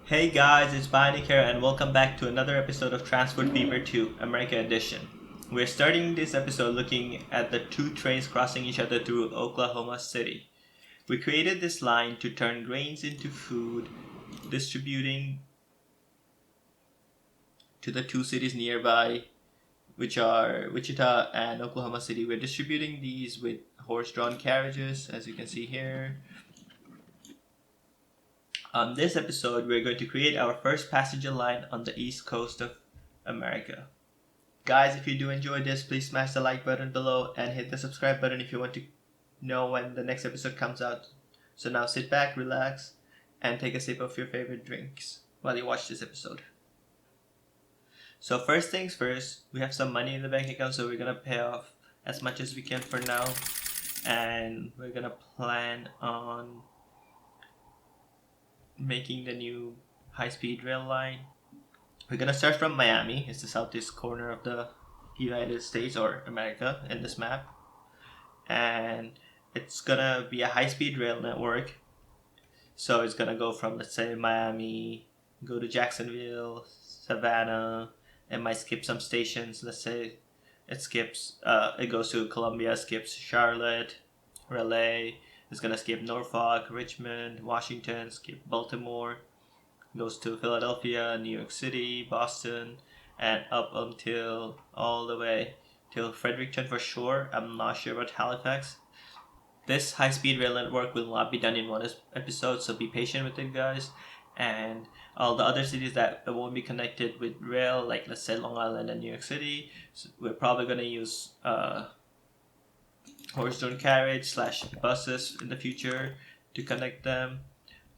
Hey guys, it's Bionic here and welcome back to another episode of Transport Fever 2 America Edition. We're starting this episode looking at the two trains crossing each other through Oklahoma City. We created this line to turn grains into food, distributing to the two cities nearby, which are Wichita and Oklahoma City. We're distributing these with horse-drawn carriages, as you can see here. On this episode, we're going to create our first passenger line on the east coast of America. Guys, if you do enjoy this, please smash the like button below and hit the subscribe button if you want to know when the next episode comes out. So now sit back, relax, and take a sip of your favorite drinks while you watch this episode. So first things first, we have some money in the bank account, so we're gonna pay off as much as we can for now, and we're gonna plan on making the new high-speed rail line. We're gonna start from Miami. It's the southeast corner of the United States or America in this map, and it's gonna be a high-speed rail network. So it's gonna go from, let's say, Miami, go to Jacksonville, Savannah. It might skip some stations. Let's say it goes to Columbia, skips Charlotte, Raleigh. It's gonna skip Norfolk, Richmond, Washington, skip Baltimore, goes to Philadelphia, New York City, Boston, and up until all the way till Fredericton for sure. I'm not sure about Halifax. This high-speed rail network will not be done in one episode, so be patient with it, guys. And all the other cities that won't be connected with rail, like let's say Long Island and New York City, so we're probably gonna use horse-drawn carriage slash buses in the future to connect them.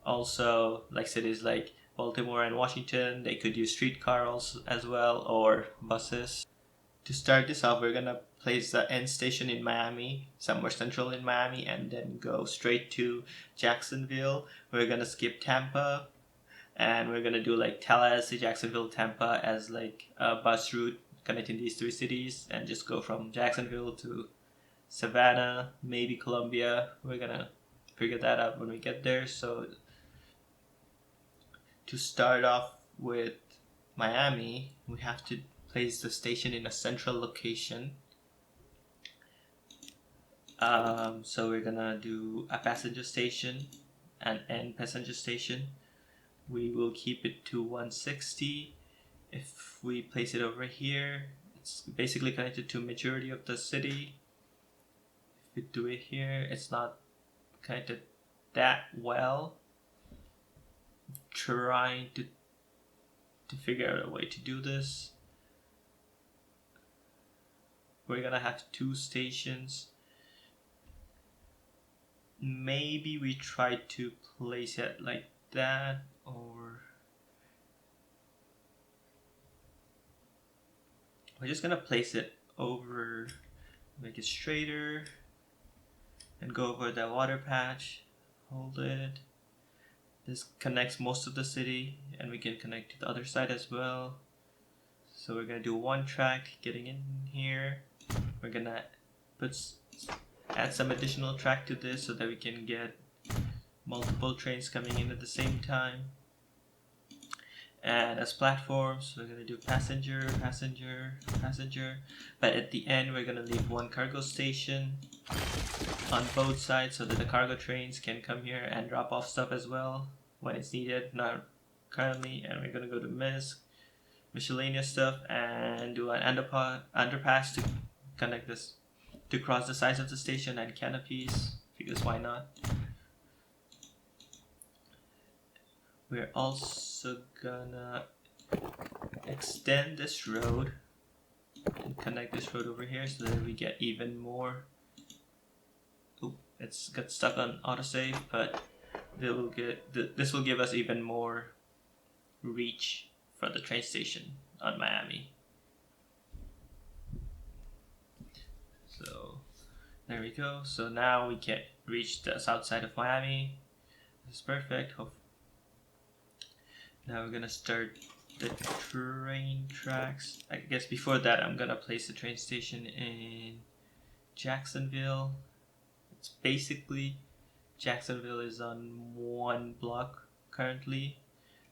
Also, like cities like Baltimore and Washington, they could use streetcars as well or buses. To start this off, we're gonna place the end station in Miami, somewhere central in Miami, and then go straight to Jacksonville. We're gonna skip Tampa, and we're gonna do like Tallahassee, Jacksonville, Tampa as like a bus route connecting these three cities, and just go from Jacksonville to Savannah, maybe Columbia. We're gonna figure that out when we get there. So to start off with Miami, we have to place the station in a central location. So we're gonna do a passenger station and end passenger station. We will keep it to 160. If we place it over here, it's basically connected to majority of the city. If we do it here, it's not connected that well. Trying to figure out a way to do this. We're gonna have two stations. Maybe we try to place it like that, or we're just gonna place it over, make it straighter, and go over the water patch, hold it. This connects most of the city, and we can connect to the other side as well. So we're gonna do one track getting in here. We're gonna add some additional track to this so that we can get multiple trains coming in at the same time. And as platforms, we're gonna do passenger, passenger, passenger. But at the end, we're gonna leave one cargo station on both sides so that the cargo trains can come here and drop off stuff as well when it's needed. Not currently, and we're gonna go to miscellaneous stuff, and do an underpass to connect this, to cross the sides of the station, and canopies, because why not? We're also gonna extend this road and connect this road over here so that we get even more. Oop, it's got stuck on autosave, but this will give us even more reach for the train station on Miami. So there we go. So now we can reach the south side of Miami. This is perfect. Now we're gonna start the train tracks. I guess before that, I'm gonna place the train station in Jacksonville. It's basically Jacksonville is on one block currently,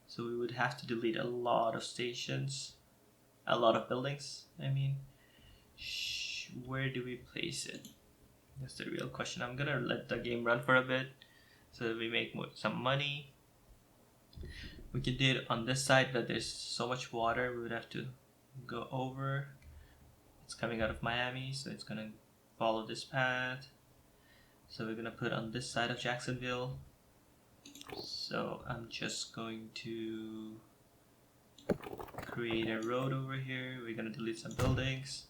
So we would have to delete a lot of stations, a lot of buildings. I mean, where do we place it? That's the real question. I'm gonna let the game run for a bit so that we make some money. We can do it on this side, but there's so much water we would have to go over. It's coming out of Miami, so it's gonna follow this path. So we're gonna put on this side of Jacksonville. So I'm just going to create a road over here. We're gonna delete some buildings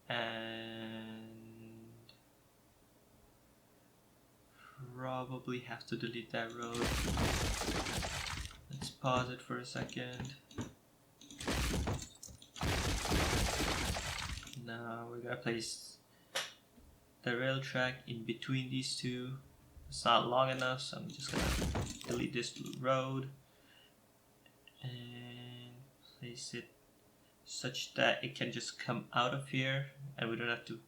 and probably have to delete that road. Let's pause it for a second. Now we're gonna place the rail track in between these two. It's not long enough, so I'm just gonna delete this road and place it such that it can just come out of here and we don't have to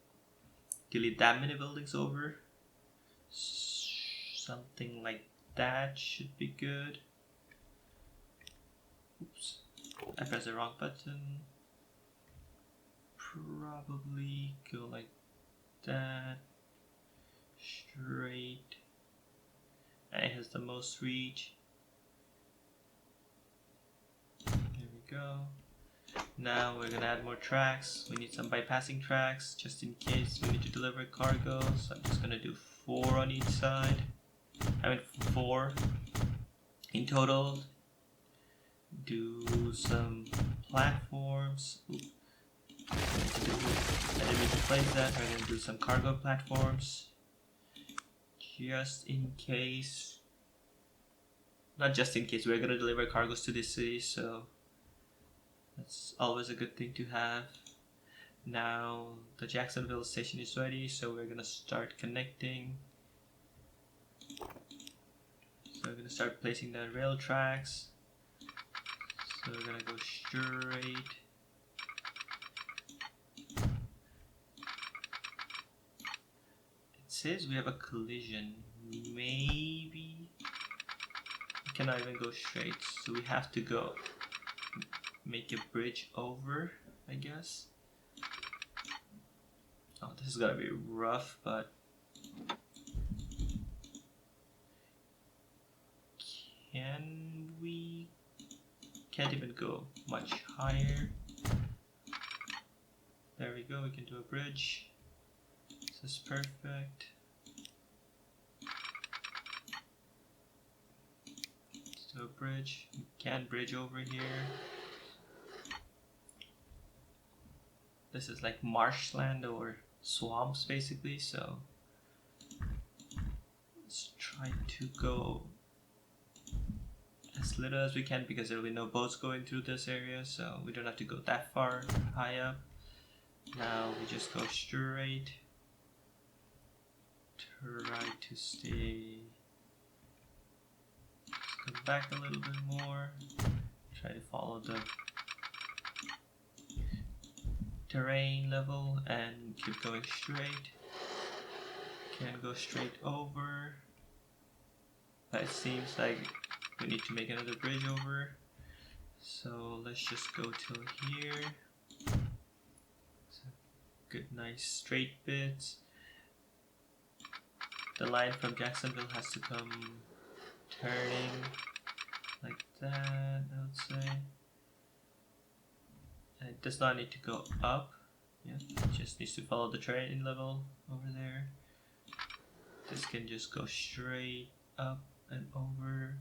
delete that many buildings over. Something like that should be good. Oops, I pressed the wrong button. Probably go like that, straight, and it has the most reach. There we go. Now we're gonna add more tracks. We need some bypassing tracks just in case we need to deliver cargo. So I'm just gonna do 4 on each side. I mean 4 in total. Do some platforms. Oops. I didn't mean to place that. We're gonna do some cargo platforms just in case. Not just in case, we're gonna deliver cargoes to this city, so that's always a good thing to have. Now the Jacksonville station is ready, so we're gonna start connecting. So we're gonna start placing the rail tracks. So we're gonna go straight. It says we have a collision. Maybe we cannot even go straight, so we have to go make a bridge over, I guess. Oh, this is gonna be rough, but can we? Can't even go much higher. There we go, we can do a bridge. This is perfect. Let's do a bridge. We can't bridge over here. This is like marshland or swamps basically, so let's try to go as little as we can because there will be no boats going through this area, so we don't have to go that far high up. Now we just go straight. Try to stay. Let's come back a little bit more. Try to follow the terrain level and keep going straight. Can't go straight over. But it seems like we need to make another bridge over. So let's just go till here. So good, nice straight bits. The line from Jacksonville has to come turning like that, I would say. And it does not need to go up. Yeah, it just needs to follow the terrain level over there. This can just go straight up and over,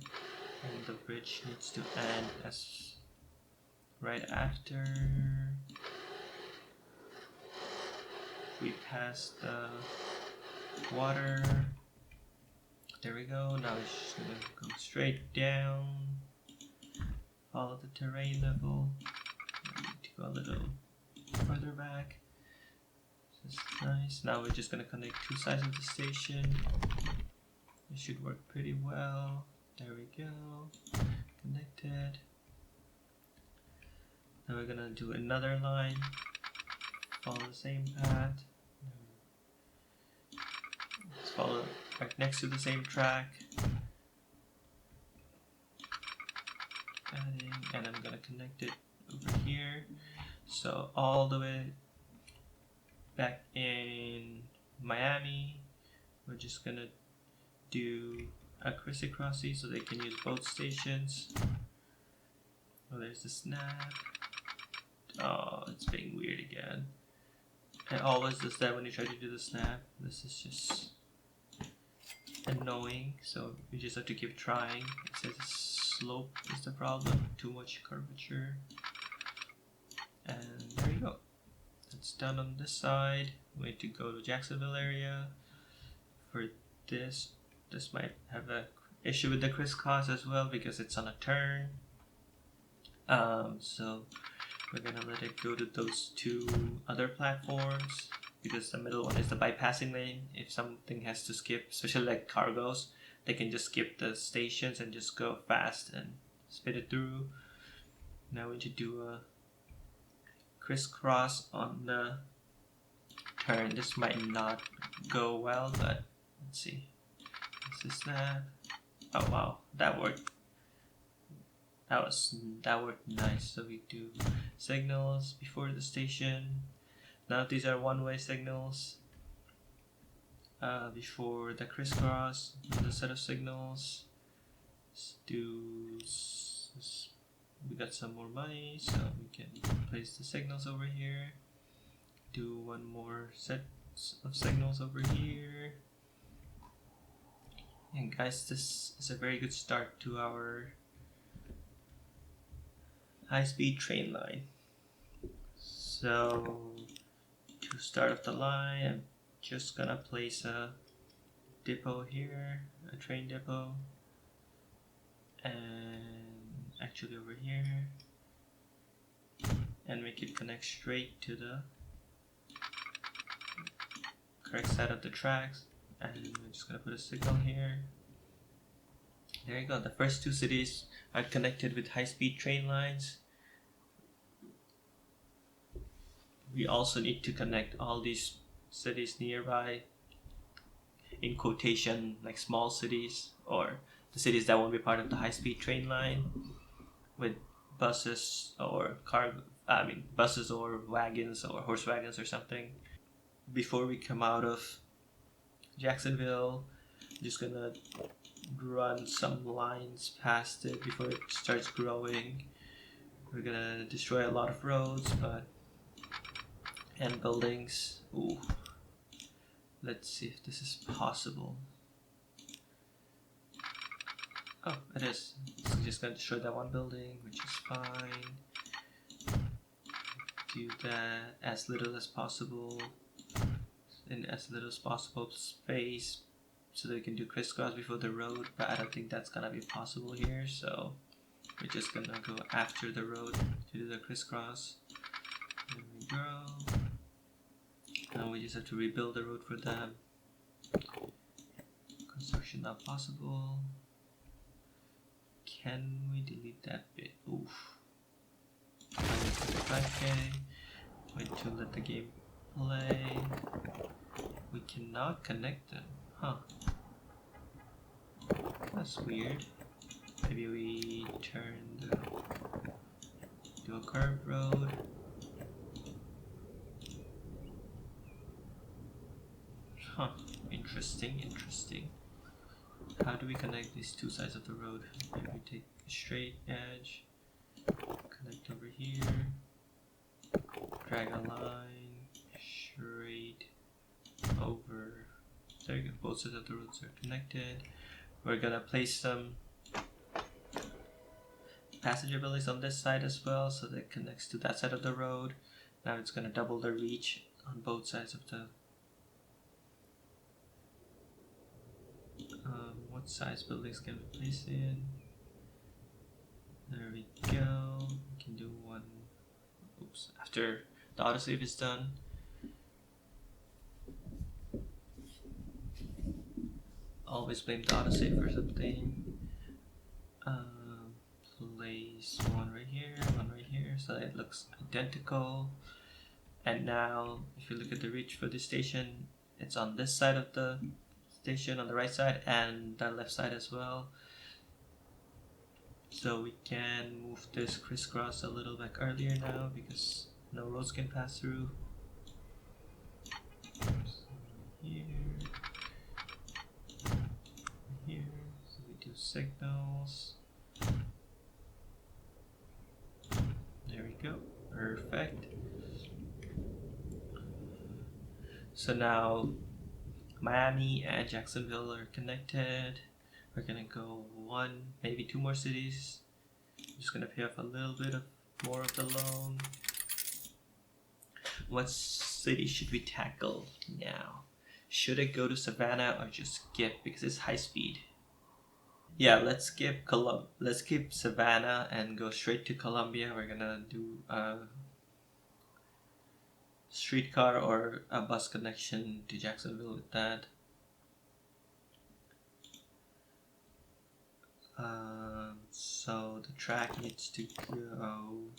and the bridge needs to end as right after we pass the water. There we go. Now it's just gonna go straight down, follow the terrain level. I need to go a little further back. This is nice. Now we're just gonna connect 2 sides of the station. It should work pretty well. There we go. Connected. Now we're gonna do another line. Follow the same path. Let's follow right next to the same track. gonna connect it over here. So all the way back in Miami, we're just gonna do a crissy-crossy so they can use both stations. Oh, there's the snap. Oh, it's being weird again. It always does that when you try to do the snap. This is just annoying, so you just have to keep trying. It says slope is the problem, too much curvature. And there you go. It's done on this side. We need to go to Jacksonville area. For this might have a issue with the crisscross as well because it's on a turn. So we're gonna let it go to those two other platforms because the middle one is the bypassing lane. If something has to skip, especially like cargos, they can just skip the stations and just go fast and spit it through. Now we need to do a crisscross on the turn. This might not go well, but let's see. This is snap. Oh wow, that worked. That worked nice. So we do signals before the station. None of these are one-way signals. Before the crisscross, the set of signals. We got some more money, so we can place the signals over here. Do one more set of signals over here. And guys, this is a very good start to our high-speed train line. So to start off the line, I'm just gonna place a depot here, a train depot, and actually over here, and make it connect straight to the correct side of the tracks. And we're just gonna put a signal here. There you go. The first two cities are connected with high-speed train lines. We also need to connect all these cities nearby, in quotation, like small cities or the cities that won't be part of the high-speed train line, with buses or buses or wagons or horse wagons or something. Before we come out of Jacksonville, I'm just gonna run some lines past it before it starts growing. We're gonna destroy a lot of roads, and buildings. Ooh. Let's see if this is possible. Oh, it is. So just gonna destroy that one building, which is fine. Do that as little as possible, in as little as possible space, so they can do crisscross before the road, but I don't think that's gonna be possible here, so we're just gonna go after the road to do the crisscross. There we go. Now we just have to rebuild the road for them. Construction not possible. Can we delete that bit? Oof. 5k. Wait to let the game play. We cannot connect them. Huh. That's weird. Maybe we do a curved road. Huh. Interesting. How do we connect these two sides of the road? Maybe we take a straight edge, connect over here, drag a line straight over. There you go, both sides of the roads are connected. We're gonna place some passenger buildings on this side as well, so that it connects to that side of the road. Now it's gonna double the reach on both sides of the what size buildings can we place in? There we go. We can do one. Oops. After the autosave is done. Always blame the autosave for something. Place one right here, so that it looks identical. And now, if you look at the reach for this station, it's on this side of the station, on the right side, and the left side as well. So we can move this crisscross a little bit earlier now because no roads can pass through. So here, here, so we do signals. There we go, perfect. So now Miami and Jacksonville are connected. We're gonna go one, maybe two more cities. I'm just gonna pay off a little bit of more of the loan. What city should we tackle now? Should I go to Savannah or just skip because it's high speed? Yeah, let's skip Savannah and go straight to Columbia. We're gonna do a streetcar or a bus connection to Jacksonville with that. So the track needs to go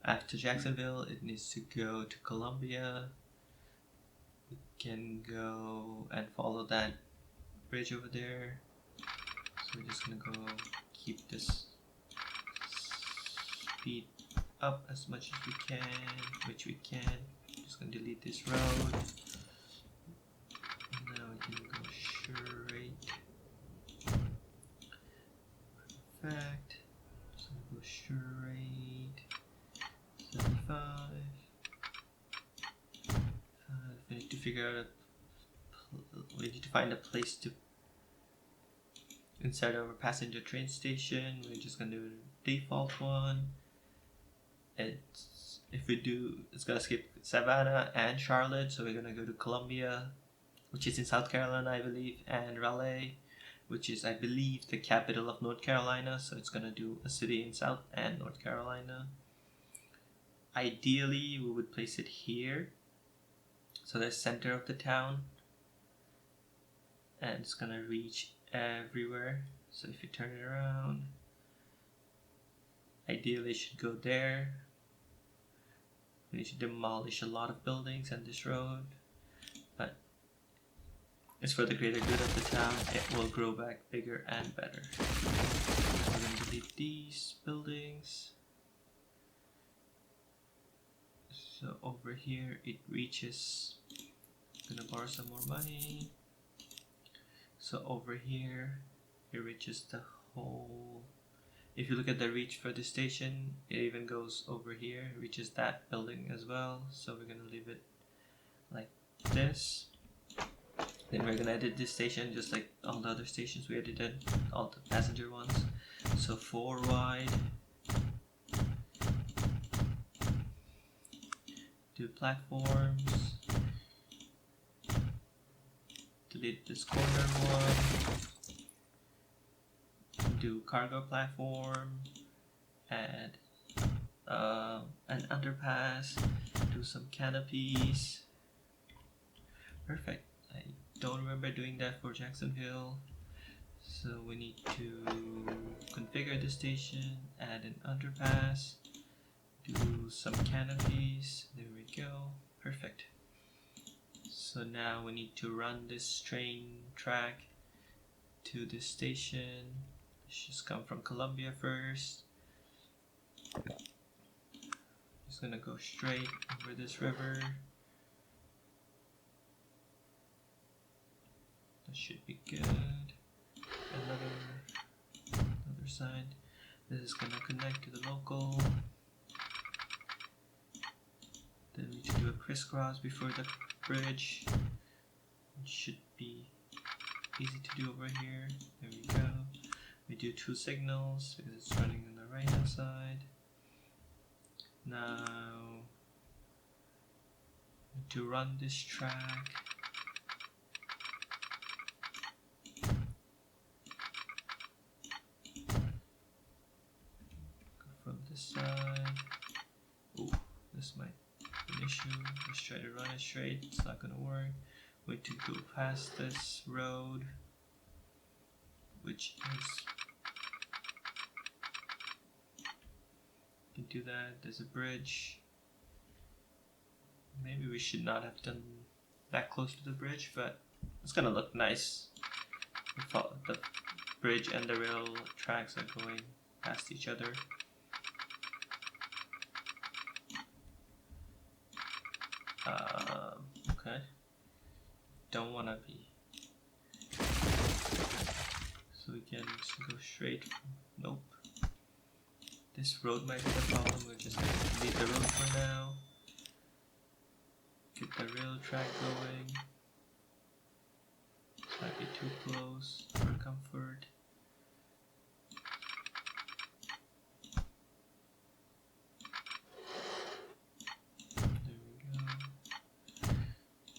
after Jacksonville. It needs to go to Columbia. We can go and follow that bridge over there. So we're just gonna go keep this speed up as much as we can, which we can. Just gonna delete this road. Now we can go straight. Perfect. Just gonna go straight. 75. We need to figure out we need to find a place to inside our passenger train station. We're just gonna do the default one. It's gonna skip Savannah and Charlotte, so we're gonna go to Columbia, which is in South Carolina, I believe, and Raleigh, which is, I believe, the capital of North Carolina. So it's gonna do a city in South and North Carolina. Ideally, we would place it here, so the center of the town, and it's gonna reach everywhere. So if you turn it around, ideally it should go there. We need to demolish a lot of buildings on this road, but it's for the greater good of the town. It will grow back bigger and better. We're gonna delete these buildings. So over here it reaches, I'm gonna borrow some more money. So over here it reaches the whole, if you look at the reach for the station, it even goes over here, it reaches that building as well. So we're gonna leave it like this. Then we're gonna edit this station just like all the other stations we edited, all the passenger ones. So 4 wide, do platforms, delete this corner one, do cargo platform, add an underpass, do some canopies. Perfect. I don't remember doing that for Jacksonville, so we need to configure the station, add an underpass, do some canopies. There we go. Perfect. So now we need to run this train track to this station. Let's just come from Columbia first. Just gonna go straight over this river. That should be good. Another side. This is gonna connect to the local. Then we need to do a crisscross before the bridge. It should be easy to do over here. There we go. We do 2 signals because it's running on the right hand side. Now to run this track, go from this side. Oh, this might be an issue. Let's try to run it straight. It's not gonna work. We need to go past this road, which is, you can do that. There's a bridge. Maybe we should not have done that close to the bridge, but it's gonna look nice. The bridge and the rail tracks are going past each other. Okay. Don't wanna be. So we can just go straight. Nope. This road might be the problem. We're just gonna delete the road for now. Get the rail track going. This might be too close for comfort. There we go.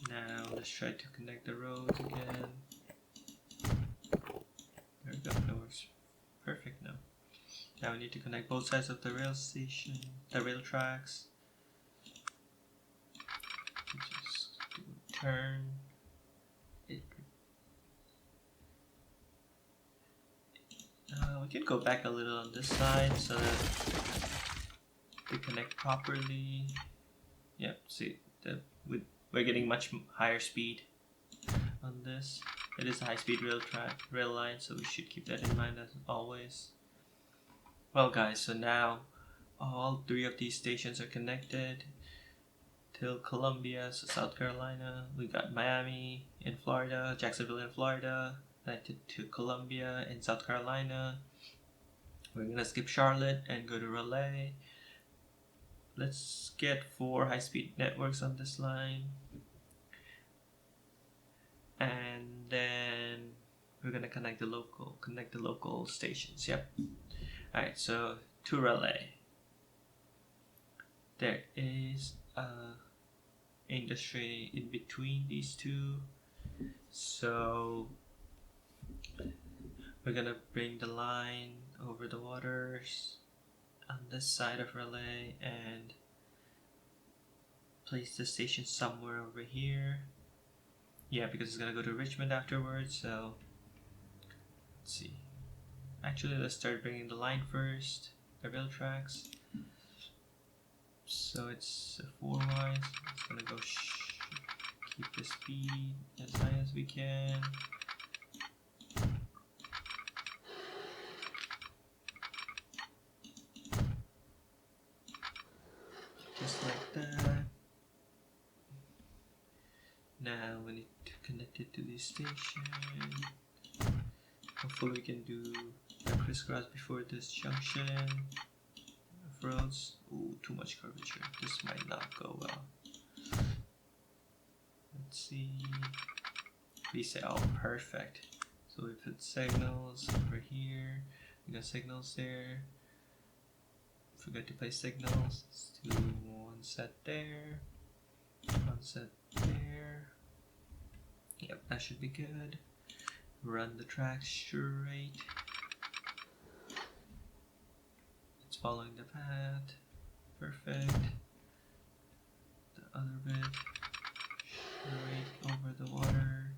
Now let's try to connect the roads again. There we go. That works perfect now. Now we need to connect both sides of the rail station, the rail tracks. Just do a turn. We can go back a little on this side so that they connect properly. Yep, see, we're getting much higher speed on this. It is a high-speed rail line, so we should keep that in mind as always. Well guys, so now all 3 of these stations are connected till Columbia, so South Carolina. We got Miami in Florida, Jacksonville in Florida, connected to Columbia in South Carolina. We're gonna skip Charlotte and go to Raleigh. Let's get 4 high-speed networks on this line. And then we're gonna connect the local stations. Yep. Alright, so to Raleigh. There is a industry in between these two. So we're gonna bring the line over the waters on this side of Raleigh and place the station somewhere over here. Yeah, because it's gonna go to Richmond afterwards, so let's see. Actually, let's start bringing the line first, the rail tracks. So it's 4 lines. It's gonna go keep the speed as high as we can. Just like that. Now we need to connect it to this station. Hopefully we can do a crisscross before this junction of roads. Ooh, too much curvature. This might not go well. Let's see. We say, oh, perfect. So we put signals over here. We got signals there. Forgot to place signals. Let's do 1 set there. 1 set there. Yep, that should be good. Run the track straight. It's following the path. Perfect. The other bit. Straight over the water.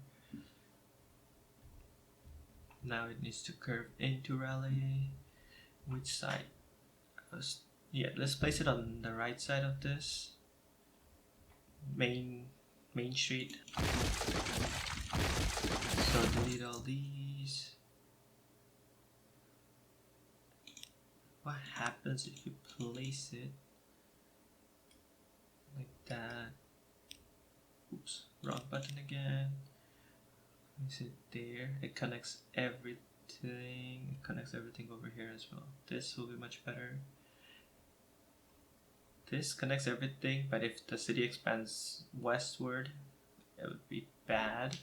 Now it needs to curve into Raleigh. Which side? Yeah, let's place it on the right side of this main street. So delete all these. What happens if you place it like that? Oops, wrong button again. Place it there. It connects everything. It connects everything over here as well. This will be much better. This connects everything, but if the city expands westward, it would be bad.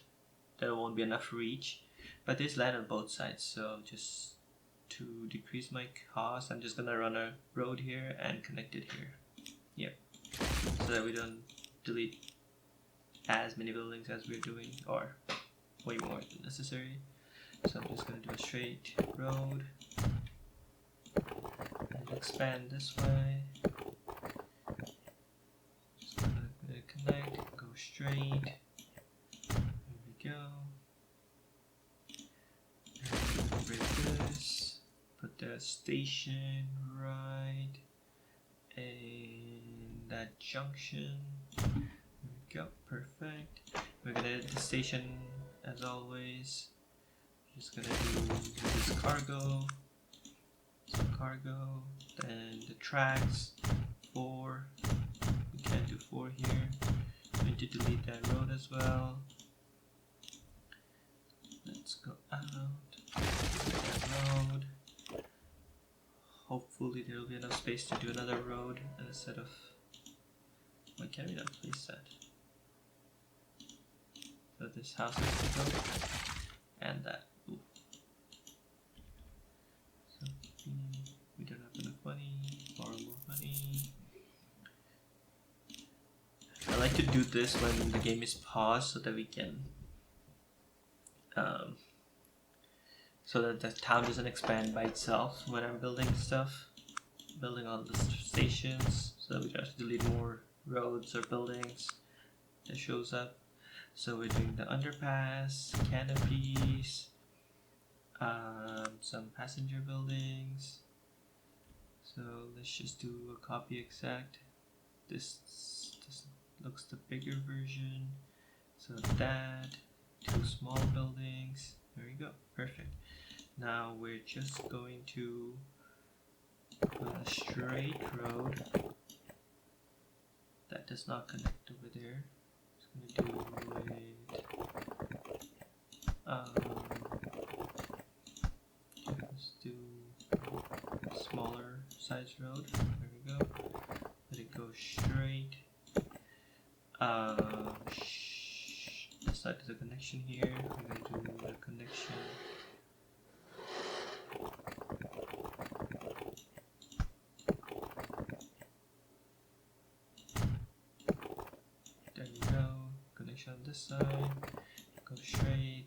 There won't be enough reach. But this land on both sides, so just to decrease my cost, I'm just gonna run a road here and connect it here. Yep. So that we don't delete as many buildings as we're doing, or way more than necessary. So I'm just gonna do a straight road and expand this way. Just gonna connect, go straight. There we go. And break this. Put the station right in that junction. There we go, perfect. We're gonna edit the station as always. Just gonna do this cargo, some cargo, then the tracks, 4. We can't do 4 here. We need to delete that road as well. Let's go out, that road. Hopefully there will be enough space to do another road instead of... Why can't we not place that? So this house has to go, and that. Ooh. So we don't have enough money, borrow more money. I like to do this when the game is paused so that we can so that the town doesn't expand by itself when I'm building stuff, building all the stations, so that we don't have to delete more roads or buildings that shows up. So we're doing the underpass, canopies, some passenger buildings. So let's just do a copy exact. This looks the bigger version. So that, 2 small buildings. There we go, perfect. Now we're just going to put a straight road that does not connect over there. Just gonna do it. Let's do a smaller size road. There we go. Let it go straight. Let's start the connection here. We're gonna do the connection. There you go. Connection on this side. Go straight.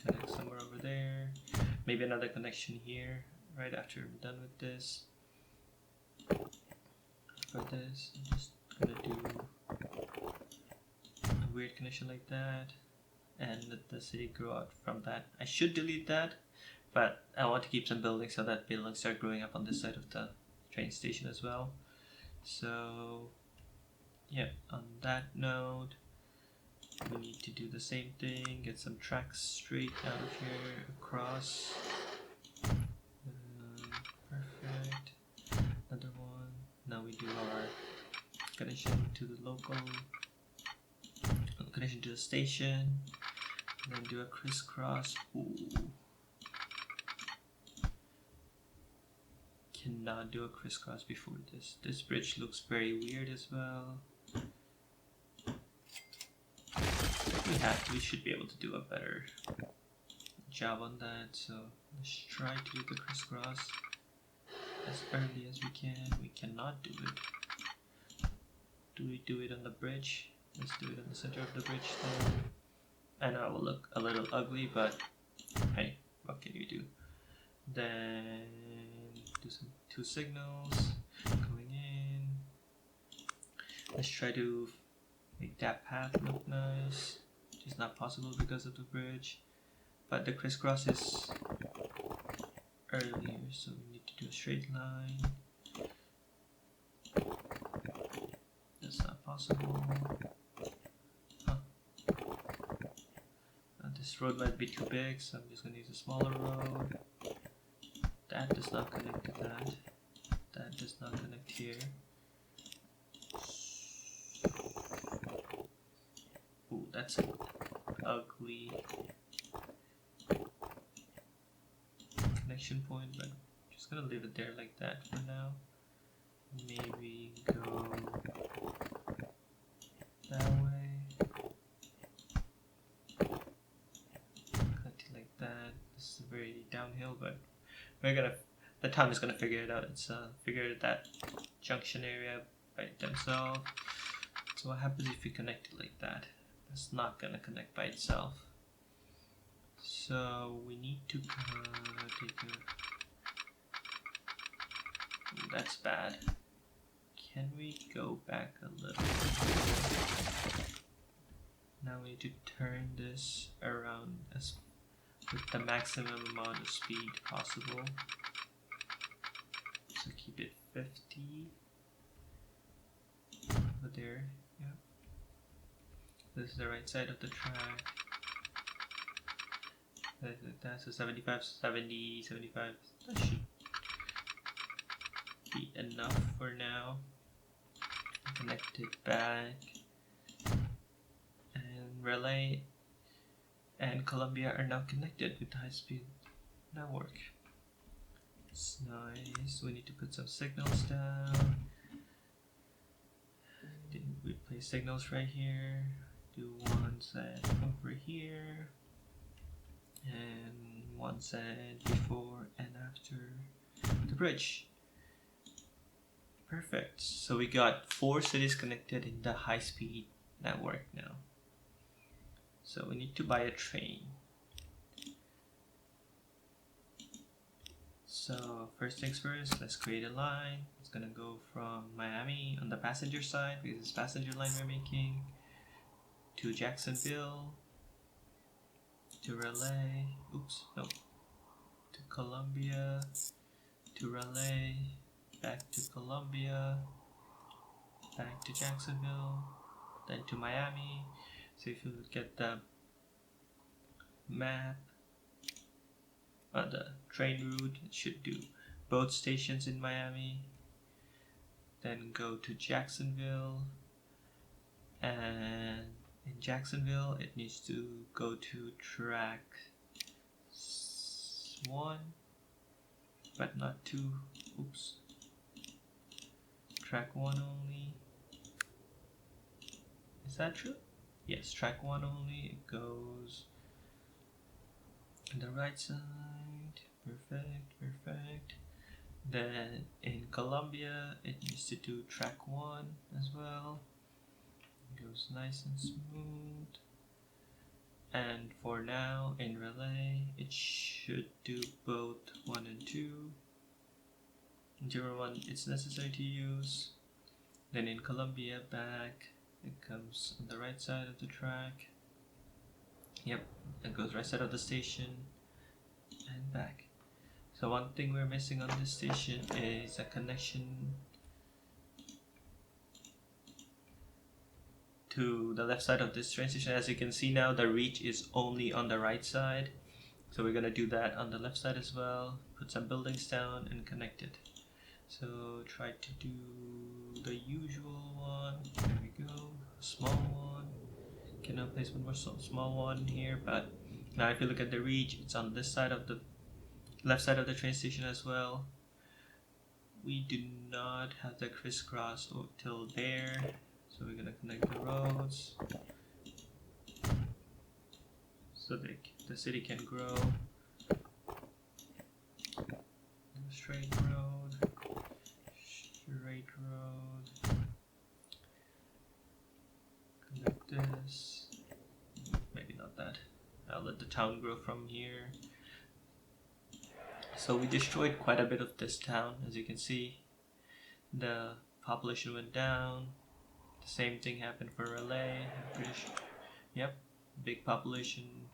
Connect somewhere over there. Maybe another connection here right after I'm done with this. For this, I'm just gonna do a weird connection like that and let the city grow out from that. I should delete that, but I want to keep some buildings so that buildings start growing up on this side of the train station as well. So yeah, on that note, we need to do the same thing, get some tracks straight out of here, across. Perfect. Another one. Now we do our connection to the local, connection to the station, and then do a crisscross. Ooh. Cannot do a crisscross before this. This bridge looks very weird as well. We should be able to do a better job on that, so let's try to do the crisscross as early as we can. We cannot do it. Do we do it on the bridge? Let's do it in the center of the bridge then. I know it will look a little ugly, but hey, what can you do? Then do some 2 signals going in. Let's try to make that path look nice. It's not possible because of the bridge, but the crisscross is earlier, so we need to do a straight line. That's not possible. Huh. This road might be too big, so I'm just gonna use a smaller road. That does not connect to that. That does not connect here. Ooh, that's an ugly connection point, but I'm just gonna leave it there like that for now. Maybe go that way. Connect it like that. This is very downhill, but the town is gonna figure it out. It's figure that junction area by themselves. So what happens if we connect it like that? It's not gonna connect by itself. So we need to take a... Ooh, that's bad. Can we go back a little bit? Now we need to turn this around with the maximum amount of speed possible. So keep it 50 over there. Yeah. This is the right side of the track. So 75, 70, 75. That should be enough for now. Connect it back. And Relay and Columbia are now connected with the high-speed network. It's nice. We need to put some signals down. We place signals right here. Do one set over here. And one set before and after the bridge. Perfect. So we got 4 cities connected in the high-speed network now. So we need to buy a train. So first things first, let's create a line. It's gonna go from Miami on the passenger side, because it's passenger line we're making, to Jacksonville, to Raleigh, to Columbia, to Raleigh, back to Columbia, back to Jacksonville, then to Miami. So if you look at the map, the train route, it should do both stations in Miami, then go to Jacksonville, and in Jacksonville it needs to go to track 1 but not 2. Track 1 only. Is that true? Yes, track 1 only. It goes on the right side. Perfect. Then in Columbia it needs to do track 1 as well. It goes nice and smooth. And for now in Relay it should do both 1 and 2. Whichever one it's necessary to use. Then in Columbia back it comes on the right side of the track. Yep, it goes right side of the station and back. So one thing we're missing on this station is a connection to the left side of this train station. As you can see now, the reach is only on the right side. So we're gonna do that on the left side as well. Put some buildings down and connect it. So try to do the usual one. There we go. Small one. Can I place one more small one here? But now if you look at the reach, it's on this side of the left side of the train station as well. We do not have the crisscross till there, so we're gonna connect the roads so that the city can grow. Straight road. Connect this. Maybe not that. I'll let the town grow from here. So we destroyed quite a bit of this town. As you can see, the population went down. The same thing happened for Relay. Yep, big population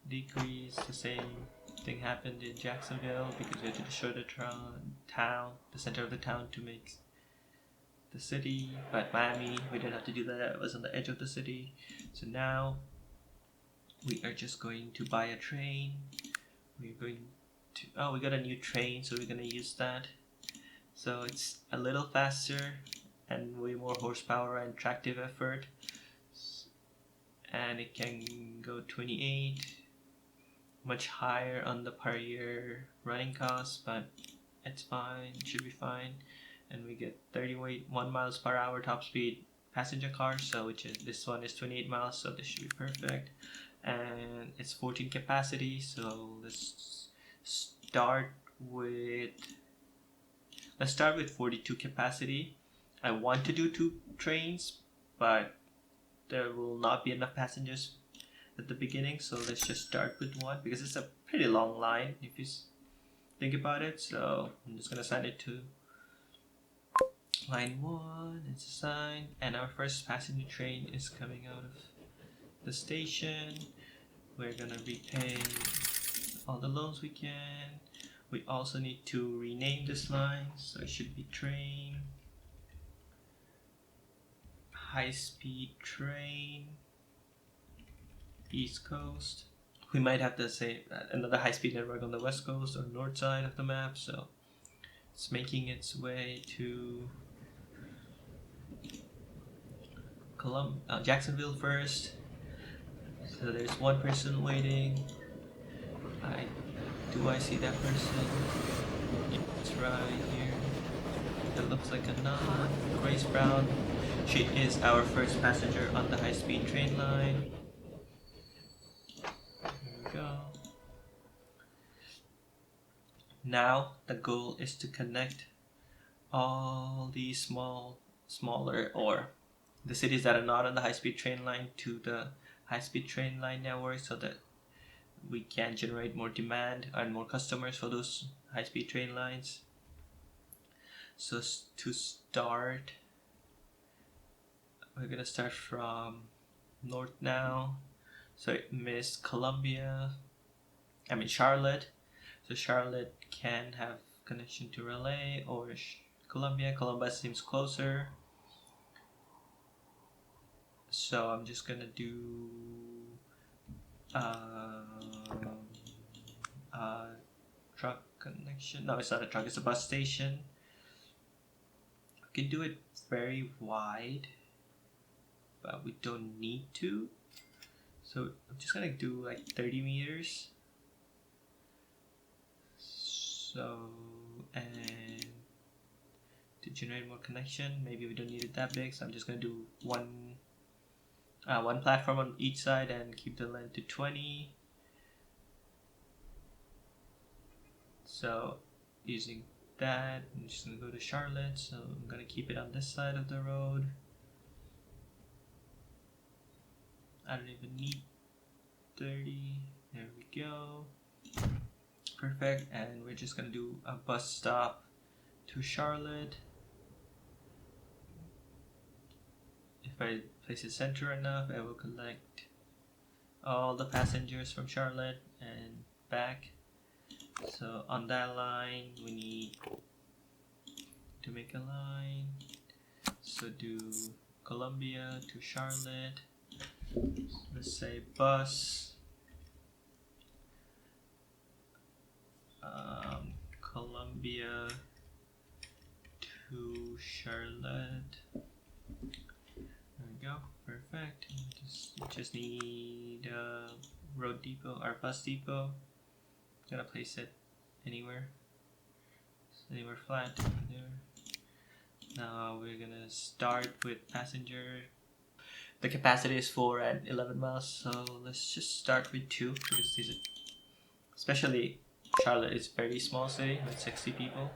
decrease. The same thing happened in Jacksonville because we had to destroy the town, the center of the town, to make the city. But Miami, we didn't have to do that. It was on the edge of the city. So now we are just going to buy a train. We're going to, we got a new train, so we're gonna use that. So it's a little faster and way more horsepower and tractive effort, and it can go 28, much higher on the per year running cost, but it's fine, it should be fine. And we get 31 miles per hour top speed passenger car, so which is, this one is 28 miles, so this should be perfect. And it's 14 capacity, so let's start with 42 capacity. I want to do 2 trains, but there will not be enough passengers at the beginning, so let's just start with 1 because it's a pretty long line if you think about it. So I'm just gonna assign it to line 1. It's assigned, and our first passenger train is coming out of the station. We're gonna repay all the loans we can. We also need to rename this line, so it should be train, high speed train, East Coast. we might have to say another high-speed network on the west coast or north side of the map. So it's making its way to Jacksonville first. So there's one person waiting. Do I see that person? It's right here. It looks like a nun. Grace Brown. She is our first passenger on the high-speed train line. Here we go. Now the goal is to connect all these smaller, or the cities that are not on the high-speed train line to the high-speed train line network, so that we can generate more demand and more customers for those high-speed train lines. So to start, we're gonna start from north now. So it missed Charlotte. So Charlotte can have connection to Raleigh or Columbia. Columbus seems closer. So I'm just gonna do truck connection. No, it's not a truck, it's a bus station. We can do it very wide, but we don't need to. So I'm just gonna do like 30 meters. So, and to generate more connection, maybe we don't need it that big, so I'm just gonna do one platform on each side and keep the length to 20. So using that, I'm just gonna go to Charlotte, so I'm gonna keep it on this side of the road. I don't even need 30. There we go. Perfect. And we're just gonna do a bus stop to Charlotte. If I place it center enough, I will collect all the passengers from Charlotte and back. So on that line, we need to make a line. So do Columbia to Charlotte. Let's say bus. Columbia to Charlotte. There we go. Perfect. Just need a road depot or bus depot. Gonna place it anywhere flat there. Now we're gonna start with passenger. The capacity is 4 and 11 miles, so let's just start with 2 because these are, especially Charlotte is a very small city with 60 people.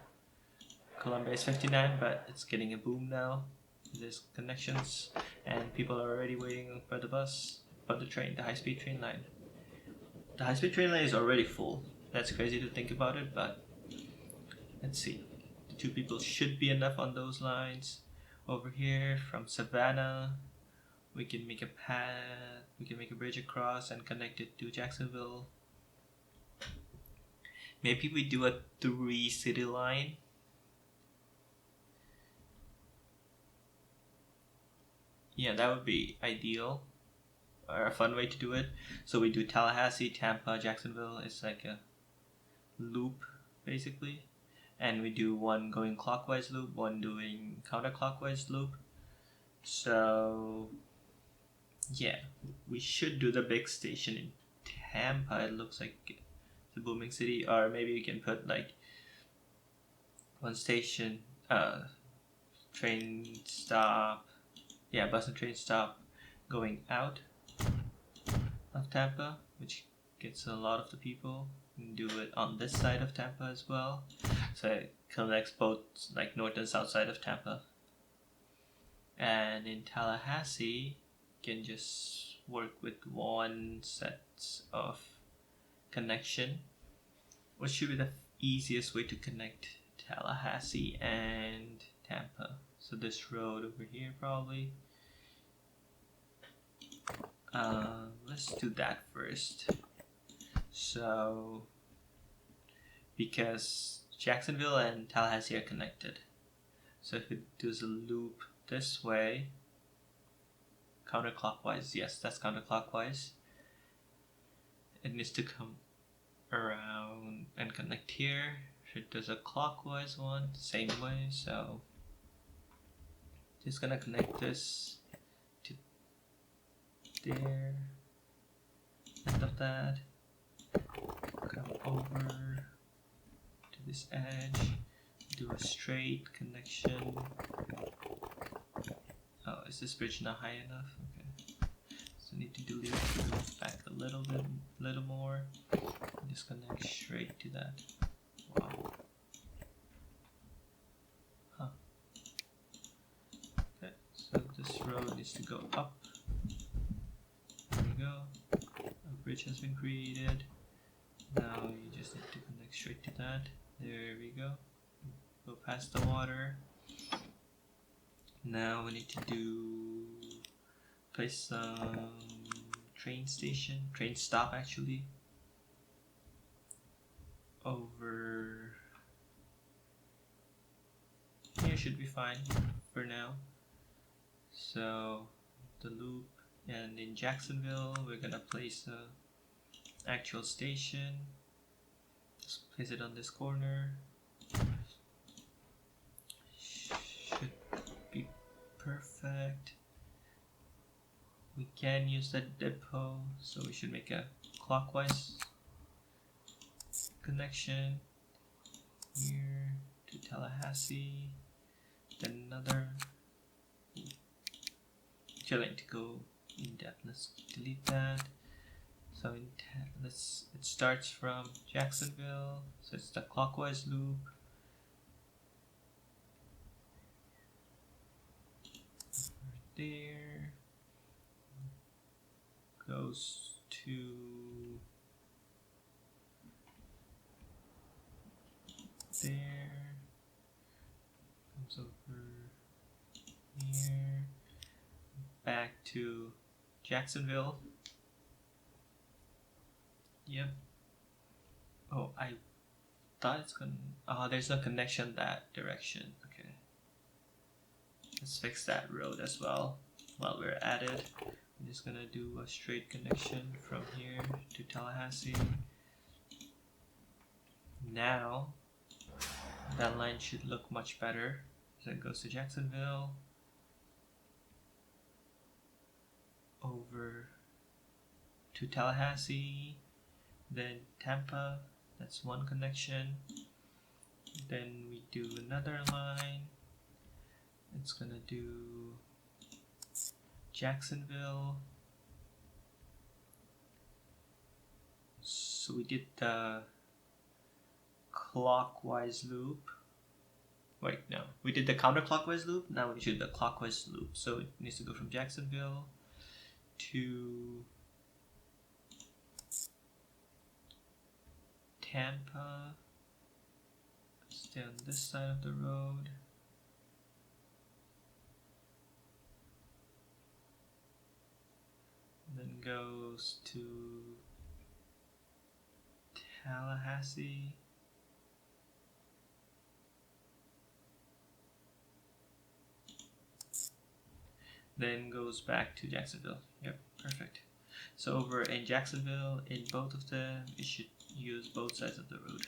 Columbia is 59, but it's getting a boom now. There's connections and people are already waiting for the bus, for the train, the high-speed train line. The high-speed train line is already full. That's crazy to think about it, but let's see. The 2 people should be enough on those lines. Over here from Savannah, we can make a path, we can make a bridge across and connect it to Jacksonville. Maybe we do a 3-city line. Yeah, that would be ideal, or a fun way to do it. So we do Tallahassee, Tampa, Jacksonville. It's like a loop basically, and we do one going clockwise loop, one doing counterclockwise loop. So yeah, we should do the big station in Tampa. It looks like it's a booming city, or maybe we can put like one station, train stop, bus and train stop going out of Tampa, which gets a lot of the people. And do it on this side of Tampa as well, so it connects both like north and south side of Tampa. And in Tallahassee, you can just work with one set of connection, which should be the easiest way to connect Tallahassee and Tampa. So this road over here probably. Let's do that first. So, because Jacksonville and Tallahassee are connected, so if it does a loop this way, counterclockwise, yes, that's counterclockwise, it needs to come around and connect here. It does a clockwise one, same way. So just gonna connect this to there, end of that, come over to this edge, do a straight connection. Oh, is this bridge not high enough? Okay, so need to delete it back a little more. Just connect straight to that. Wow. Huh. Okay, so this road needs to go up. There we go. A bridge has been created. Now you just need to connect straight to that. There we go. Go past the water. Now we need to place some train stop actually, over here should be fine for now. So the loop, and in Jacksonville we're gonna place a actual station. Just place it on this corner. Should be perfect. We can use that depot, so we should make a clockwise connection here to Tallahassee, then another. Actually, I need to go in depth. Let's delete that. So it starts from Jacksonville, so it's the clockwise loop. Right there. Goes to there, comes over here, back to Jacksonville. Yep. Oh, I thought it's gonna. Oh, there's no connection that direction. Okay. Let's fix that road as well while we're at it. I'm just gonna do a straight connection from here to Tallahassee. Now that line should look much better. So it goes to Jacksonville, over to Tallahassee, then Tampa. That's one connection. Then we do another line. It's gonna do Jacksonville. So we did the clockwise loop. Wait, no. We did the counterclockwise loop. Now we should do the clockwise loop. So it needs to go from Jacksonville to Tampa. Stay on this side of the road. Then goes to Tallahassee. Then goes back to Jacksonville. Yep, perfect. So over in Jacksonville, in both of them, it should use both sides of the road.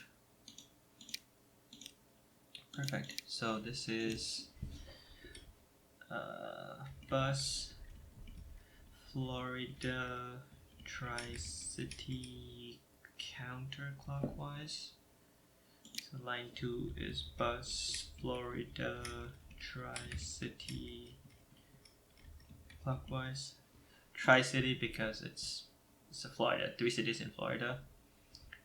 Perfect. So this is bus Florida Tri-City counterclockwise. So line 2 is bus Florida Tri-City clockwise. Tri-City because it's a Florida, 3 cities in Florida.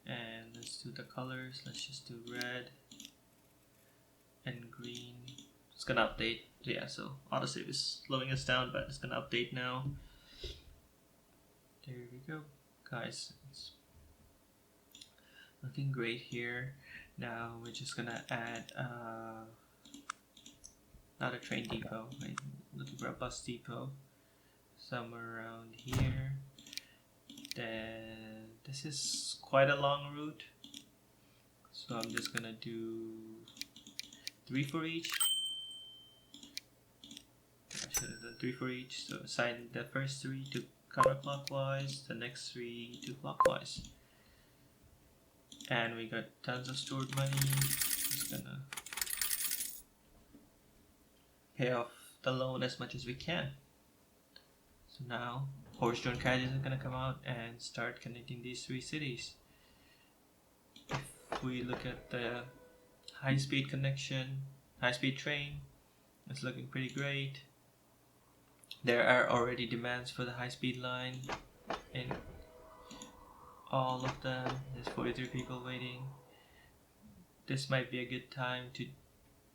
And let's do the colors. Let's just do red and green. It's gonna update. Yeah, so autosave is slowing us down, but it's gonna update now. There we go, guys. It's looking great here. Now we're just gonna add not a train depot. I'm looking for a bus depot somewhere around here. Then this is quite a long route, so I'm just gonna do 3 for each. I should have done 3 for each. So assign the first 3 to counterclockwise, the next 3 do clockwise. And we got tons of stored money. Just gonna pay off the loan as much as we can. So now horse-drawn carriages are gonna come out and start connecting these 3 cities. If we look at the high-speed connection, high-speed train, it's looking pretty great. There are already demands for the high-speed line in all of them. There's 43 people waiting. This might be a good time to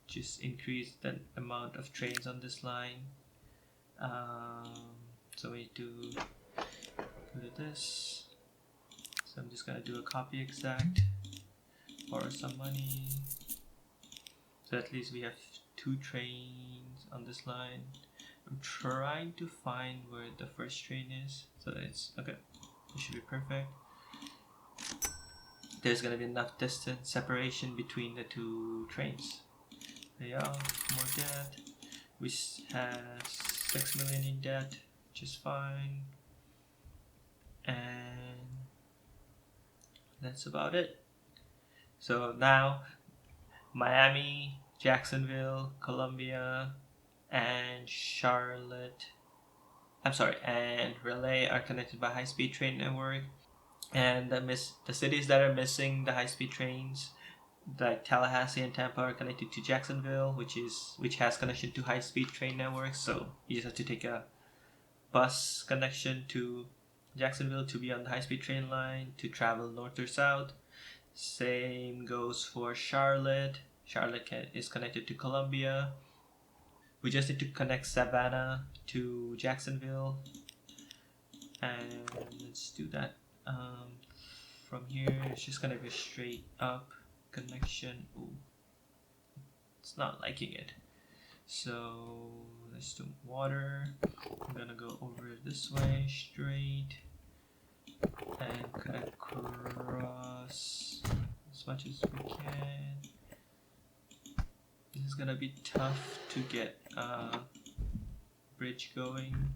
just increase the amount of trains on this line. So we need to go to this. So I'm just gonna do a copy exact, borrow some money. So at least we have 2 trains on this line. I'm trying to find where the first train is, so that it's okay. It should be perfect. There's gonna be enough distance separation between the 2 trains. There you go, more debt. We have 6 million in debt, which is fine. And that's about it. So now Miami, Jacksonville, Columbia, and and Raleigh are connected by high-speed train network. And the cities that are missing the high-speed trains, like Tallahassee and Tampa, are connected to Jacksonville, which has connection to high-speed train networks. So you just have to take a bus connection to Jacksonville to be on the high-speed train line to travel north or south. Same goes for Charlotte. Charlotte is connected to Columbia. We just need to connect Savannah to Jacksonville, and let's do that. From here, it's just gonna be a straight up connection. Ooh, it's not liking it. So let's do water. I'm gonna go over this way straight and cut across as much as we can. This is gonna be tough to get a bridge going.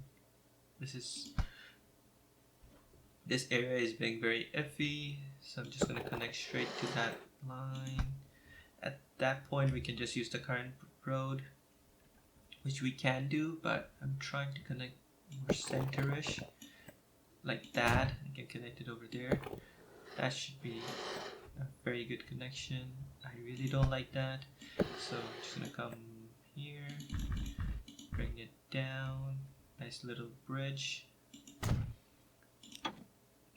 This area is being very iffy, so I'm just gonna connect straight to that line. At that point, we can just use the current road, which we can do, but I'm trying to connect more center-ish, like that. I can connect it over there. That should be a very good connection. I really don't like that, so I'm just gonna come here, bring it down. Nice little bridge.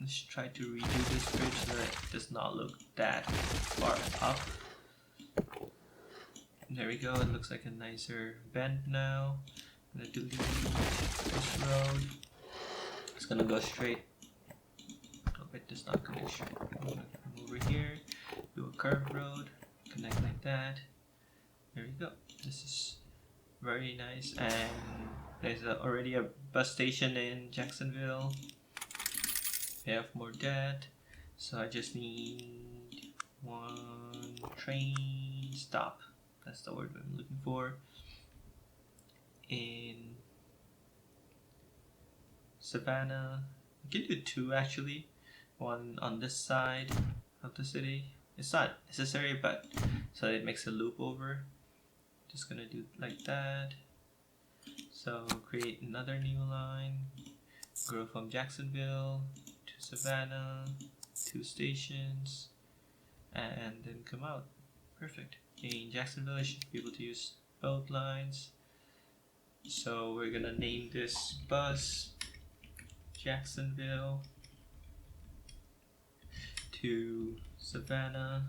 Let's try to redo this bridge so that it does not look that far up. There we go, it looks like a nicer bend now. I'm gonna delete this road. It's gonna go straight. Oh, it does not connect straight. I'm gonna come over here, do a curved road, connect like that. There we go. This is very nice, and there's already a bus station in Jacksonville. We have more debt, so I just need 1 train stop. That's the word I'm looking for. In Savannah, you can do 2 actually. 1 on this side of the city. It's not necessary, but so it makes a loop over. Just gonna do like that. So create another new line. Grow from Jacksonville to Savannah, 2 stations, and then come out. Perfect. In Jacksonville, I should be able to use both lines. So we're gonna name this bus Jacksonville to Savannah.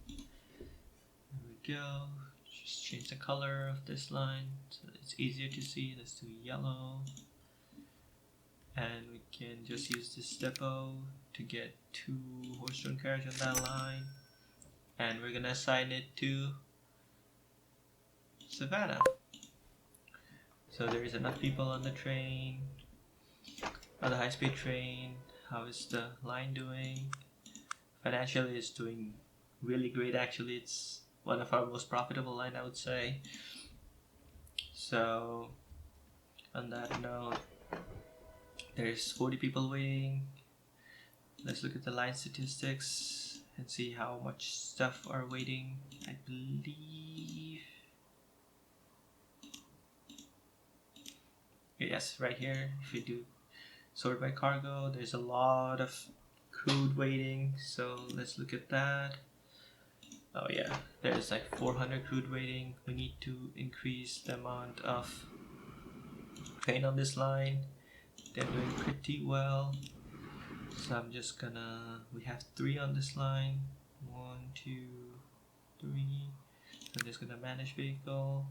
There we go. Just change the color of this line so it's easier to see. Let's do yellow. And we can just use this depot to get 2 horse-drawn carriage on that line. And we're gonna assign it to Savannah. So there is enough people on the train, on the high-speed train. How is the line doing? Financially, it's doing really great actually. It's one of our most profitable line, I would say. So on that note, There's 40 people waiting. Let's look at the line statistics and see how much stuff are waiting. I believe, yes, right here, if you do sort by cargo, there's a lot of crude waiting, so let's look at that. Oh yeah, there's like 400 crude waiting. We need to increase the amount of train on this line. They're doing pretty well, so I'm just gonna, we have 3 on this line, 1, 2, 3. So I'm just gonna manage vehicle.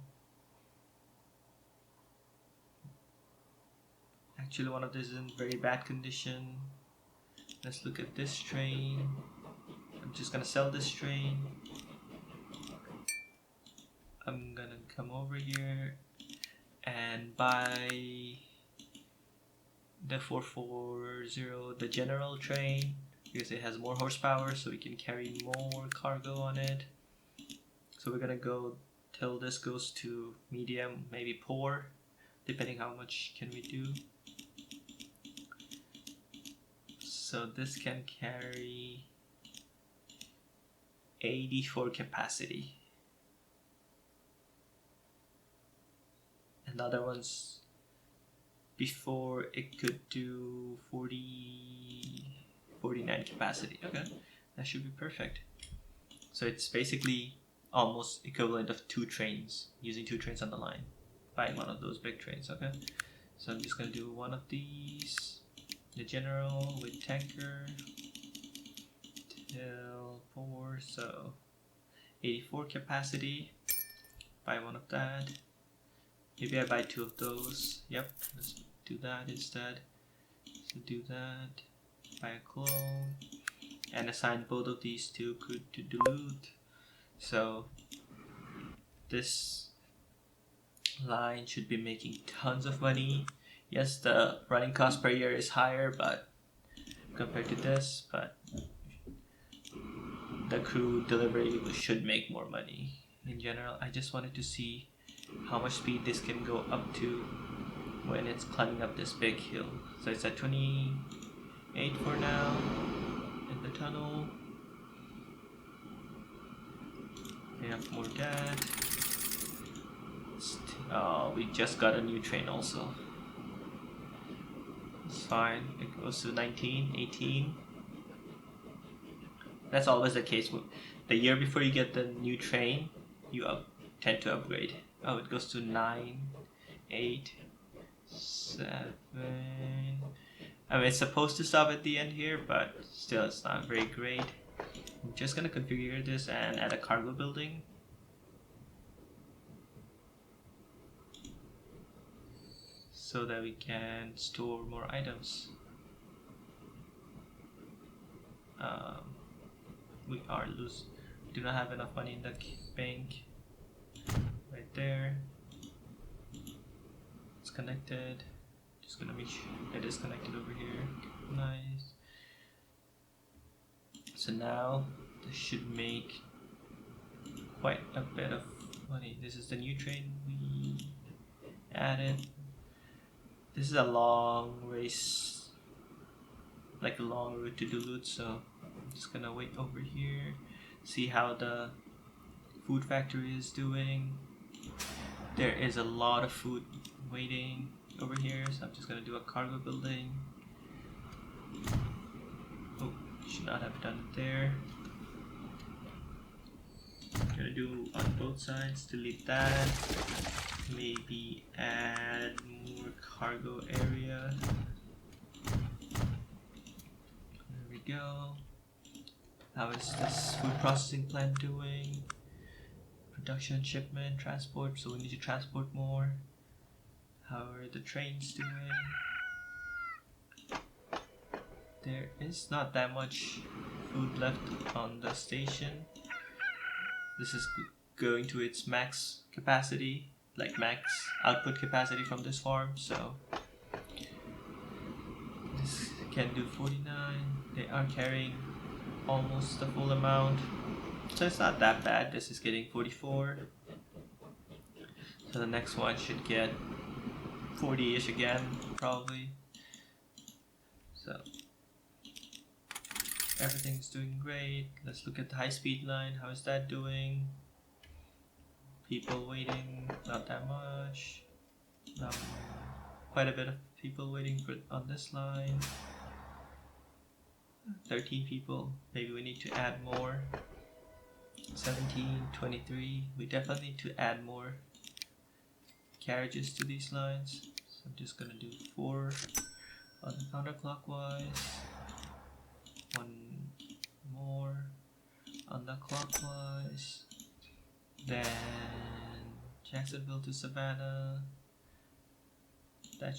Actually, one of this is in very bad condition. Let's look at this train. I'm just gonna sell this train. I'm gonna come over here and buy the 440, the general train, because it has more horsepower, so we can carry more cargo on it. So we're gonna go till this goes to medium, maybe poor, depending how much can we do. So this can carry 84 capacity. And the other ones before, it could do 49 capacity. Okay, that should be perfect. So it's basically almost equivalent of 2 trains, using 2 trains on the line, buying one of those big trains. Okay, so I'm just gonna do one of these, the general with tanker till 4, so 84 capacity. Buy one of that. Maybe I buy 2 of those. Yep, let's do that instead. So do that. Buy a clone and assign both of these to Duluth. So this line should be making tons of money. Yes, the running cost per year is higher, but compared to this, but the crew delivery should make more money. In general, I just wanted to see how much speed this can go up to when it's climbing up this big hill. So it's at 28 for now in the tunnel. We have more gas. Oh, we just got a new train also. It's fine. It goes to 19, 18. That's always the case. The year before you get the new train, you tend to upgrade. Oh, it goes to 9, 8, 7. I mean, it's supposed to stop at the end here, but still, it's not very great. I'm just gonna configure this and add a cargo building. So that we can store more items. We do not have enough money in the bank. Right there. It's connected. Just gonna make sure it is connected over here. Nice. So now this should make quite a bit of money. This is the new train we added. This is a long race, like a long route to Duluth, so I'm just gonna wait over here, see how the food factory is doing. There is a lot of food waiting over here, so I'm just gonna do a cargo building. Oh, should not have done it there. I'm gonna do on both sides, delete that. Maybe add more cargo area. There we go. How is this food processing plant doing? Production, shipment, transport, so we need to transport more. How are the trains doing? There is not that much food left on the station. This is going to its max capacity, like max output capacity from this farm, so this can do 49. They are carrying almost the full amount, so it's not that bad. This is getting 44, so the next one should get 40-ish again, probably. Everything's doing great. Let's look at the high speed line. How is that doing? People waiting, not that much. Quite a bit of people waiting for on this line. 13 people. Maybe we need to add more. 17, 23. We definitely need to add more carriages to these lines. So I'm just gonna do 4 on the counterclockwise. 1 more on the clockwise. Then Jacksonville to Savannah. That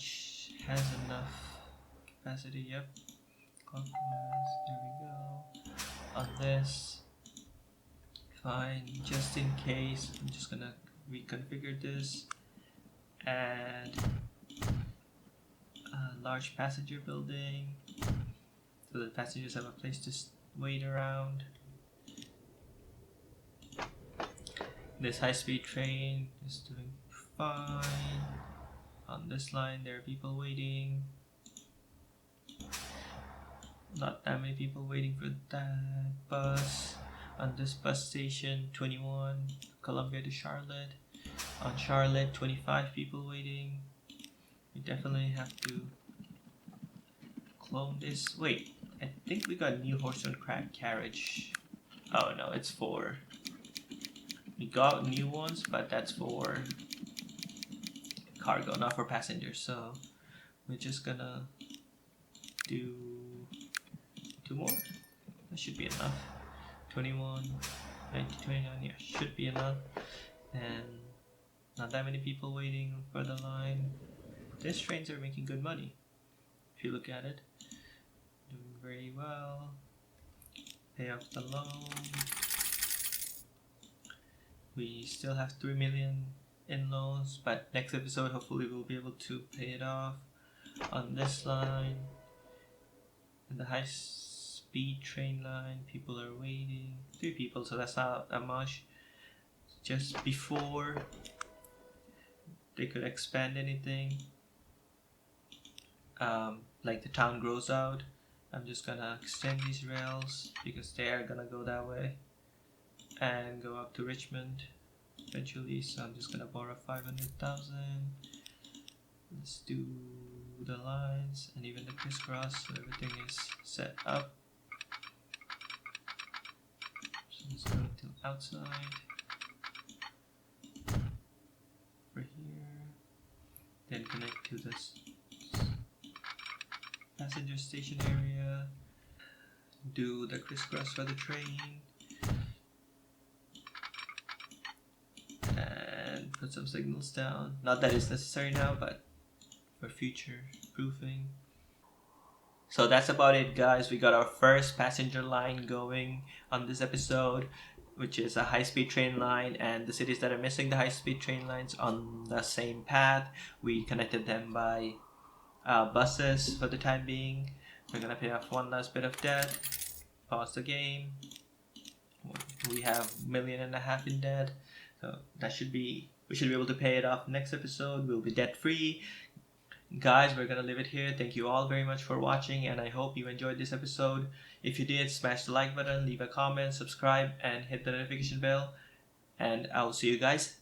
has enough capacity. Yep. Clockwise. There we go. On this. Fine. Just in case, I'm just gonna reconfigure this. Add a large passenger building so the passengers have a place to wait around. This high-speed train is doing fine. On this line there are people waiting. Not that many people waiting for that bus. On this bus station, 21, Columbia to Charlotte. On Charlotte, 25 people waiting. We definitely have to clone this. Wait, I think we got new horse and crack carriage. Oh no, it's for... We got new ones, but that's for cargo, not for passengers. So we're just gonna do 2 more. That should be enough. 21, 19, 29, yeah, should be enough. And not that many people waiting for the line. These trains are making good money. If you look at it, doing very well. Pay off the loan. We still have 3 million in loans, but next episode hopefully we'll be able to pay it off. On this line, in the high speed train line, people are waiting. 3 people, so that's not that much. Just before they could expand anything, like the town grows out, I'm just gonna extend these rails because they are gonna go that way and go up to Richmond eventually. So I'm just gonna borrow 500,000. Let's do the lines and even the crisscross, so everything is set up. So let's go to outside over here, then connect to this passenger station area, do the crisscross for the train, and put some signals down. Not that it's necessary now, but for future proofing. So that's about it, guys. We got our first passenger line going on this episode, which is a high-speed train line, and the cities that are missing the high-speed train lines on the same path, we connected them by buses for the time being. We're gonna pay off one last bit of debt, pause the game. We have $1.5 million in debt, so we should be able to pay it off next episode. We'll be debt free. Guys, we're gonna leave it here. Thank you all very much for watching, and I hope you enjoyed this episode. If you did, smash the like button, leave a comment, subscribe, and hit the notification bell. And I'll see you guys next